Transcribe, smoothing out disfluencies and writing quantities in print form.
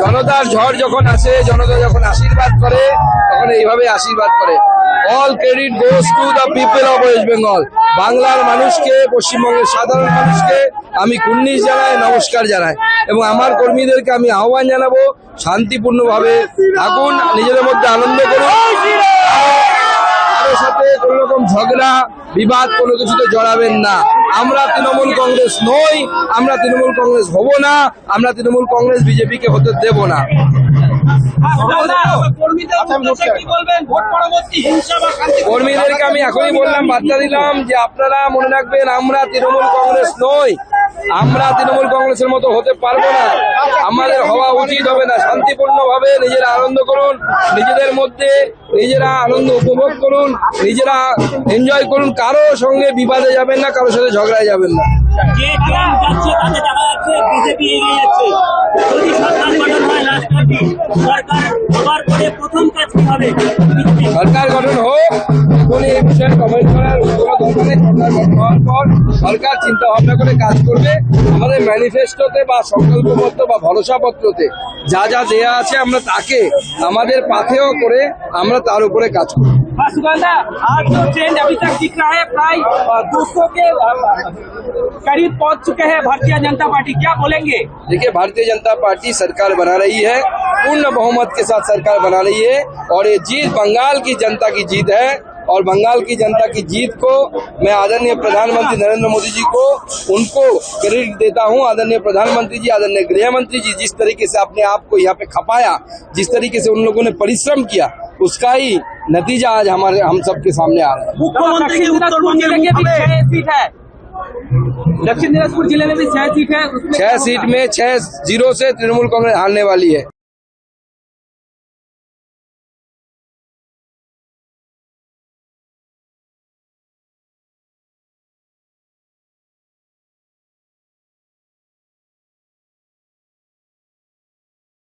জনতার ঝড় যখন আসে, জনতা যখন আশীর্বাদ করে, তখন এইভাবে আশীর্বাদ করে। All credit goes to the people of West Bengal. বাংলার মানুষকে, পশ্চিমবঙ্গের সাধারণ মানুষকে আমি কুর্নিশ জানাই, নমস্কার জানাই, এবং আমার কর্মীদেরকে আমি আহ্বান জানাবো শান্তিপূর্ণভাবে থাকুন, নিজেদের মধ্যে আনন্দ করুন, কারোর সাথে কোন রকম ঝগড়া বিবাদ কোনো কিছুতে জড়াবেন না। আমরা তৃণমূল কংগ্রেস নই, আমরা তৃণমূল কংগ্রেস হব না, আমরা তৃণমূল কংগ্রেস বিজেপিকে হতে দেব না। কর্মীদেরকে আমি এখনই বললাম, বার্তা দিলাম যে আপনারা মনে রাখবেন, আমরা তৃণমূল কংগ্রেস নই, আমরা তৃণমূল কংগ্রেসের মতো হতে পারবো না, আমাদের হওয়া উচিত হবে না। শান্তিপূর্ণভাবে নিজেরা আনন্দ করুন, নিজেদের মধ্যে নিজেরা আনন্দ উপভোগ করুন, নিজেরা এনজয় করুন, কারো সঙ্গে বিবাদে যাবেন না, কারোর সাথে ঝগড়ায় যাবেন না। যে ট্রেন যাচ্ছে তাতে দেখা যাচ্ছে বিজেপি এগিয়ে যাচ্ছে। যদি সরকার গঠন হয় রাষ্ট্রপতি সরকার হবার পরে প্রথম কাজ কি হবে? সরকার গঠন হোক, এখন এই বিষয়ে কমেন্ট করার কোনো দরকার নেই। সরকার গঠন হওয়ার পর সরকার চিন্তা ভাবনা করে কাজ করবে। আমাদের ম্যানিফেস্টোতে বা সংকল্পপত্র বা ভরসাপত্রতে যা যা দেয়া আছে, আমরা তাকে আমাদের পাথেয় করে আমরা তার উপরে কাজ করব। सुगंधा, आज जो ट्रेंड अभी तक दिख रहा है प्राय 200 के करीब पहुंच चुके हैं भारतीय जनता पार्टी, क्या बोलेंगे? देखिए, भारतीय जनता पार्टी सरकार बना रही है, पूर्ण बहुमत के साथ सरकार बना रही है, और ये जीत बंगाल की जनता की जीत है। और बंगाल की जनता की जीत को मैं आदरणीय प्रधानमंत्री नरेंद्र मोदी जी को उनको क्रेडिट देता हूं। आदरणीय प्रधानमंत्री जी, आदरणीय गृह मंत्री जी, जिस तरीके से अपने आप को यहाँ पे खपाया, जिस तरीके से उन लोगों ने परिश्रम किया, उसका ही नतीजा आज हम सबके सामने आ रहा है। मुख्यमंत्री दक्षिण दिनाजपुर जिले के भी 6 सीट है, दक्षिण दिनाजपुर जिले में भी 6 सीट है, 6 सीट में 6-0 से तृणमूल कांग्रेस हारने वाली है।